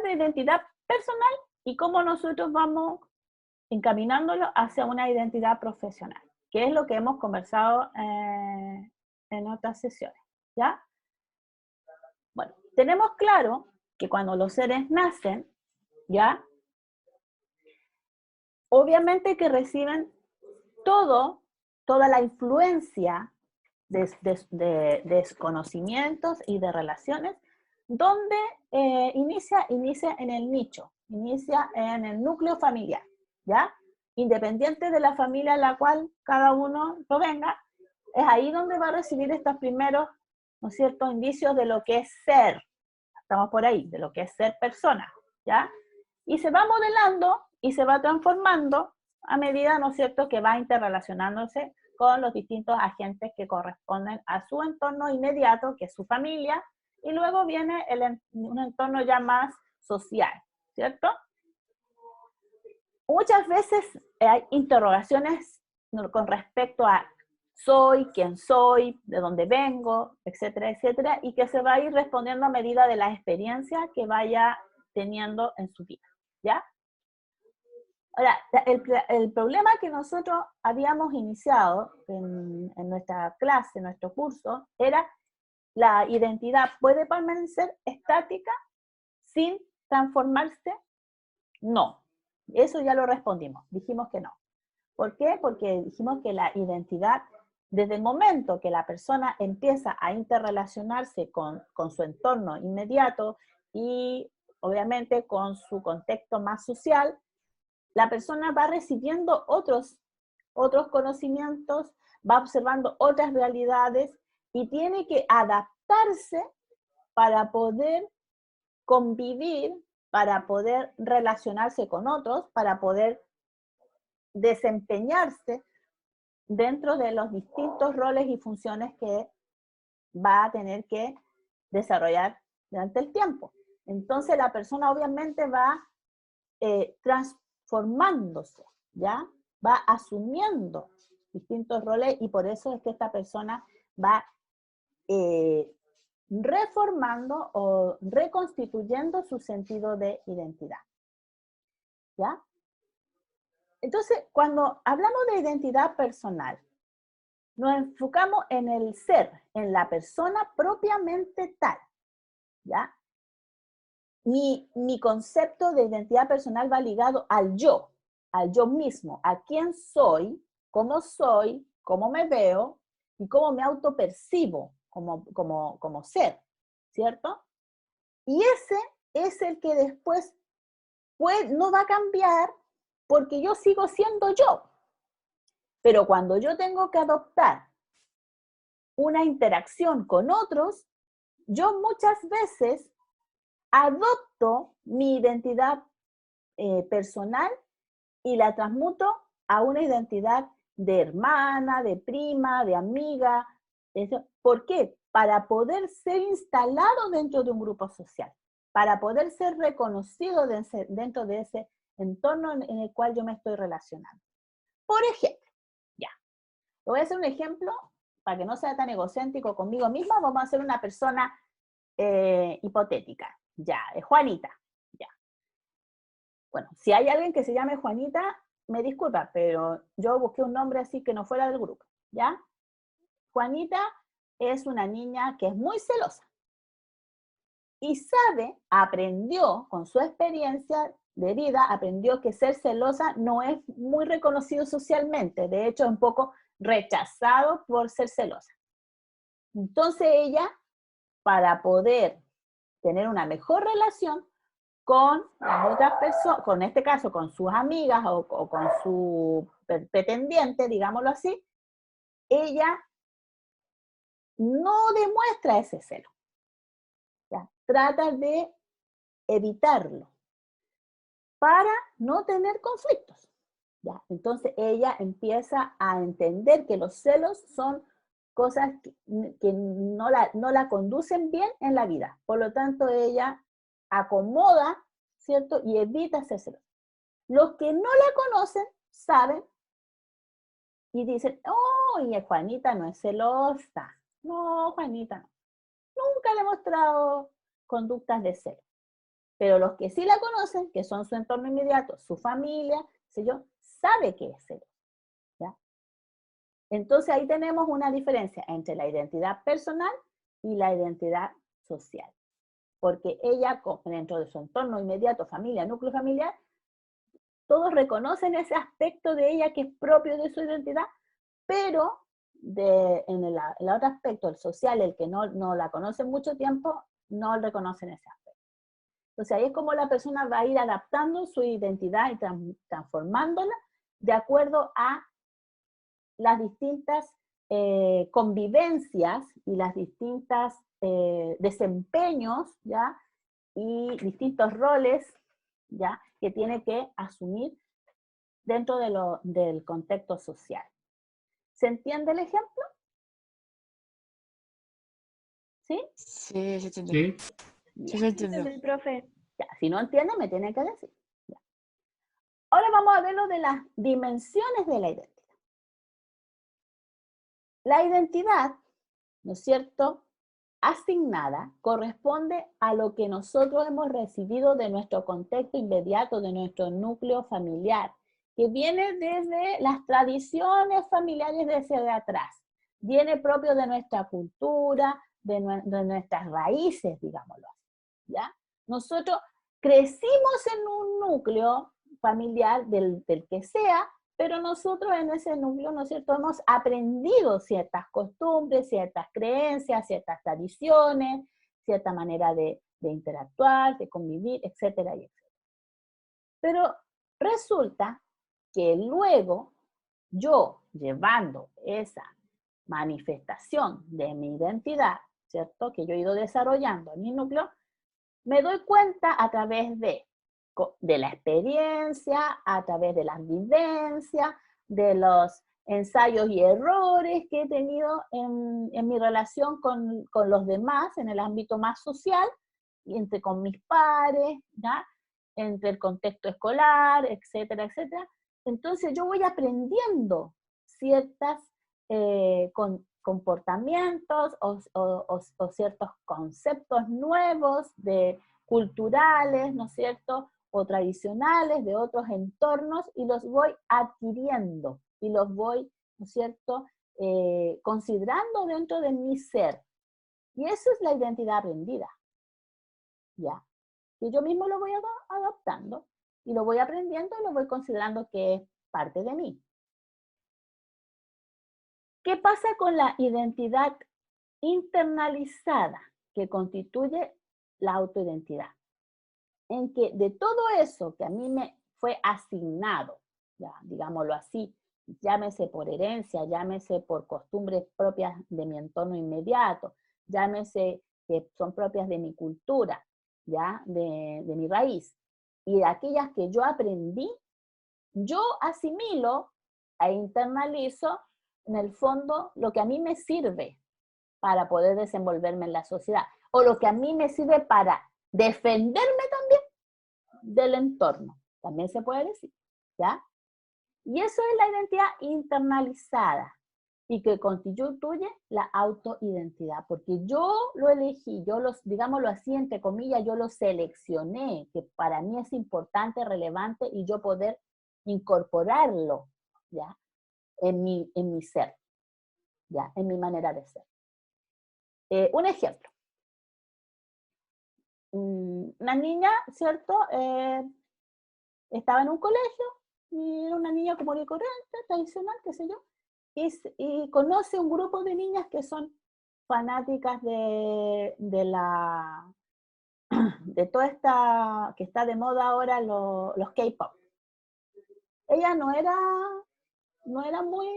nuestra identidad personal y cómo nosotros vamos encaminándolo hacia una identidad profesional, que es lo que hemos conversado en otras sesiones, ¿ya? Bueno, tenemos claro que cuando los seres nacen, ¿ya? Obviamente que reciben toda la influencia de desconocimientos y de relaciones, donde inicia en el nicho, inicia en el núcleo familiar, ¿ya? Independiente de la familia a la cual cada uno provenga, es ahí donde va a recibir estos primeros, ¿no es cierto?, indicios de lo que es ser, estamos por ahí, de lo que es ser persona, ¿ya? Y se va modelando y se va transformando a medida, ¿no es cierto?, que va interrelacionándose con los distintos agentes que corresponden a su entorno inmediato, que es su familia, y luego viene un entorno ya más social, ¿cierto? Muchas veces hay interrogaciones con respecto a soy, quién soy, de dónde vengo, etcétera, etcétera, y que se va a ir respondiendo a medida de la experiencia que vaya teniendo en su vida, ¿ya? Ahora, el problema que nosotros habíamos iniciado en nuestra clase, en nuestro curso, era la identidad puede permanecer estática sin transformarse. No, eso ya lo respondimos, dijimos que no. ¿Por qué? Porque dijimos que la identidad, desde el momento que la persona empieza a interrelacionarse con su entorno inmediato y obviamente con su contexto más social, la persona va recibiendo otros conocimientos, va observando otras realidades y tiene que adaptarse para poder convivir, para poder relacionarse con otros, para poder desempeñarse dentro de los distintos roles y funciones que va a tener que desarrollar durante el tiempo. Entonces la persona obviamente va transformándose, ¿ya? Va asumiendo distintos roles y por eso es que esta persona va reformando o reconstituyendo su sentido de identidad, ¿ya? Entonces, cuando hablamos de identidad personal, nos enfocamos en el ser, en la persona propiamente tal, ¿ya? Mi concepto de identidad personal va ligado al yo mismo, a quién soy, cómo me veo y cómo me autopercibo como ser, ¿cierto? Y ese es el que después no va a cambiar porque yo sigo siendo yo. Pero cuando yo tengo que adoptar una interacción con otros, yo muchas veces adopto mi identidad personal y la transmuto a una identidad de hermana, de prima, de amiga. ¿Por qué? Para poder ser instalado dentro de un grupo social, para poder ser reconocido dentro de ese entorno en el cual yo me estoy relacionando. Por ejemplo, ya, voy a hacer un ejemplo para que no sea tan egocéntrico conmigo misma, vamos a hacer una persona hipotética, ya, Juanita, ya. Bueno, si hay alguien que se llame Juanita, me disculpa, pero yo busqué un nombre así que no fuera del grupo, ¿ya? Juanita es una niña que es muy celosa y aprendió con su experiencia de vida, aprendió que ser celosa no es muy reconocido socialmente, de hecho es un poco rechazado por ser celosa. Entonces ella, para poder tener una mejor relación con las otras personas, con este caso, con sus amigas o con su pretendiente, digámoslo así, ella no demuestra ese celo. ¿Ya? Trata de evitarlo para no tener conflictos. ¿Ya? Entonces ella empieza a entender que los celos son cosas que no la conducen bien en la vida. Por lo tanto, ella acomoda, ¿cierto? Y evita ser celosa. Los que no la conocen saben y dicen, oh, y Juanita no es celosa. No, Juanita no. Nunca le he mostrado conductas de celo. Pero los que sí la conocen, que son su entorno inmediato, su familia, sé yo, sabe que es celosa, ¿ya? Entonces ahí tenemos una diferencia entre la identidad personal y la identidad social. Porque ella, dentro de su entorno inmediato, familia, núcleo familiar, todos reconocen ese aspecto de ella que es propio de su identidad, pero en el otro aspecto, el social, el que no la conoce mucho tiempo, no reconocen ese aspecto. Entonces ahí es como la persona va a ir adaptando su identidad y transformándola de acuerdo a las distintas convivencias y las distintas desempeños, ¿ya? Y distintos roles, ¿ya? Que tiene que asumir dentro del contexto social. ¿Se entiende el ejemplo? ¿Sí? Sí, se entiende. Sí. Sí, se entiende. Entendí, profe. Ya, si no entiende, me tiene que decir. Ya. Ahora vamos a ver lo de las dimensiones de la identidad. La identidad, ¿no es cierto?, asignada corresponde a lo que nosotros hemos recibido de nuestro contexto inmediato, de nuestro núcleo familiar, que viene desde las tradiciones familiares desde atrás, viene propio de nuestra cultura, de nuestras raíces, digámoslo así, ¿ya? Nosotros crecimos en un núcleo familiar del que sea, pero nosotros en ese núcleo, ¿no es cierto?, hemos aprendido ciertas costumbres, ciertas creencias, ciertas tradiciones, cierta manera de interactuar, de convivir, etcétera, y etcétera. Pero resulta que luego, yo llevando esa manifestación de mi identidad, ¿cierto?, que yo he ido desarrollando en mi núcleo, me doy cuenta a través de la experiencia, a través de las vivencias, de los ensayos y errores que he tenido en mi relación con los demás, en el ámbito más social, y con mis pares, ¿ya? Entre el contexto escolar, etcétera, etcétera. Entonces yo voy aprendiendo ciertos comportamientos o ciertos conceptos nuevos culturales, ¿no es cierto?, o tradicionales de otros entornos, y los voy adquiriendo, y los voy, ¿no es cierto?, considerando dentro de mi ser. Y eso es la identidad aprendida, ¿ya? Y yo mismo lo voy adoptando, y lo voy aprendiendo, y lo voy considerando que es parte de mí. ¿Qué pasa con la identidad internalizada que constituye la autoidentidad? En que de todo eso que a mí me fue asignado, ya, digámoslo así, llámese por herencia, llámese por costumbres propias de mi entorno inmediato, llámese que son propias de mi cultura, ya, de mi raíz, y de aquellas que yo aprendí, yo asimilo e internalizo en el fondo lo que a mí me sirve para poder desenvolverme en la sociedad, o lo que a mí me sirve para defenderme también del entorno, también se puede decir, ¿ya? Y eso es la identidad internalizada, y que constituye la autoidentidad, porque yo lo elegí, digámoslo así, entre comillas, yo lo seleccioné, que para mí es importante, relevante, y yo poder incorporarlo, ¿ya?, en mi ser, ¿ya?, en mi manera de ser. Un ejemplo. Una niña, ¿cierto?, estaba en un colegio, y era una niña común y corriente, tradicional, qué sé yo, y conoce un grupo de niñas que son fanáticas de toda esta, que está de moda ahora, los K-pop. Ella no era muy,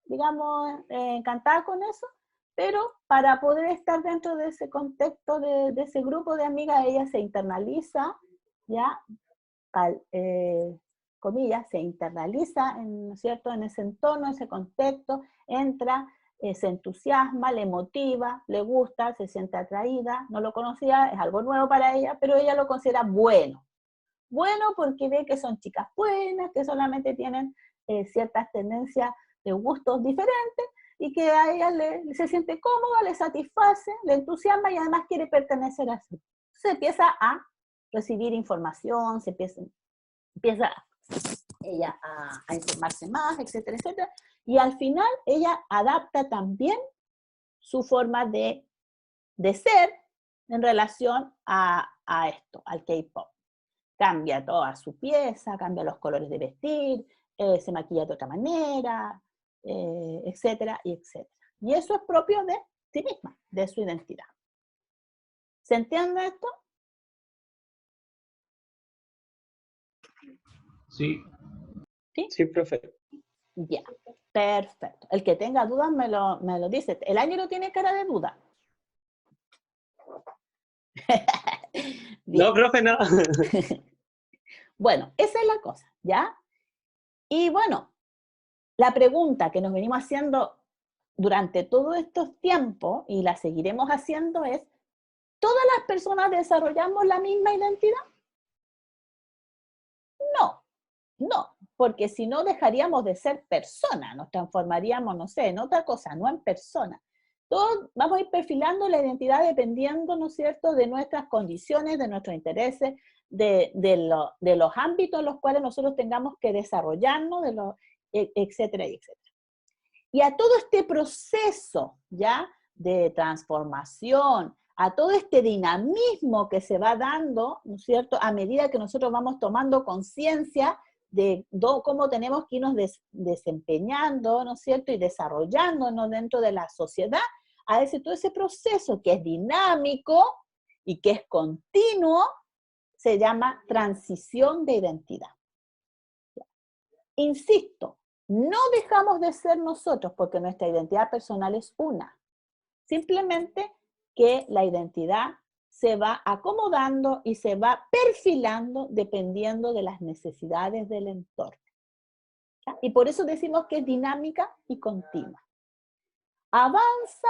digamos, encantada con eso, pero para poder estar dentro de ese contexto, de ese grupo de amigas, ella se internaliza, ¿ya?, comillas, se internaliza, ¿no es cierto?, en ese entorno, ese contexto, entra, se entusiasma, le motiva, le gusta, se siente atraída, no lo conocía, es algo nuevo para ella, pero ella lo considera bueno. Bueno porque ve que son chicas buenas, que solamente tienen ciertas tendencias de gustos diferentes, y que a ella se siente cómoda, le satisface, le entusiasma, y además quiere pertenecer a Se empieza a recibir información, empieza ella a informarse más, etcétera, etcétera. Y al final ella adapta también su forma de ser en relación a esto, al K-pop. Cambia toda su pieza, cambia los colores de vestir, se maquilla de otra manera, etcétera, y etcétera. Y eso es propio de sí misma, de su identidad. ¿Se entiende esto? Sí. ¿Sí? Sí, profe. Ya, perfecto. El que tenga dudas me lo dice. El ángel tiene cara de duda. No, profe, no. Bueno, esa es la cosa, ¿ya? Y bueno, la pregunta que nos venimos haciendo durante todos estos tiempos, y la seguiremos haciendo, es, ¿todas las personas desarrollamos la misma identidad? No, no, porque si no dejaríamos de ser persona, nos transformaríamos, no sé, en otra cosa, no en persona. Todos vamos a ir perfilando la identidad dependiendo, ¿no es cierto?, de nuestras condiciones, de nuestros intereses, de los ámbitos en los cuales nosotros tengamos que desarrollarnos, etcétera, etcétera. Y a todo este proceso, ¿ya?, de transformación, a todo este dinamismo que se va dando, ¿no es cierto?, a medida que nosotros vamos tomando conciencia de cómo tenemos que irnos desempeñando, ¿no es cierto?, y desarrollándonos dentro de la sociedad, a todo ese proceso que es dinámico y que es continuo, se llama transición de identidad. Insisto, no dejamos de ser nosotros porque nuestra identidad personal es una. Simplemente que la identidad se va acomodando y se va perfilando dependiendo de las necesidades del entorno. ¿Ya? Y por eso decimos que es dinámica y continua. Avanza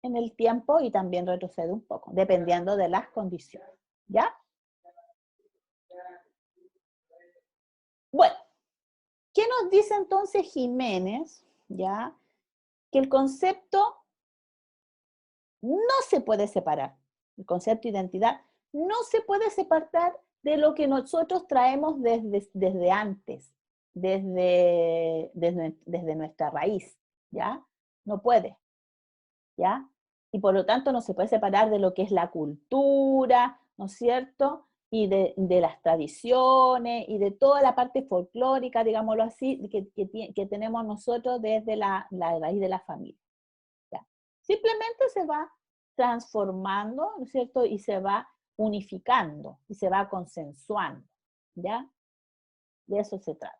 en el tiempo y también retrocede un poco, dependiendo de las condiciones. ¿Ya? Bueno, ¿qué nos dice entonces Jiménez? ¿Ya? Que el concepto no se puede separar. El concepto de identidad no se puede separar de lo que nosotros traemos desde antes, desde nuestra raíz, ¿ya? No puede, ¿ya? Y por lo tanto no se puede separar de lo que es la cultura, ¿no es cierto?, y de las tradiciones, y de toda la parte folclórica, digámoslo así, que tenemos nosotros desde la raíz de la familia. ¿Ya? Simplemente se va transformando, ¿no es cierto?, y se va unificando, y se va consensuando, ¿ya? De eso se trata.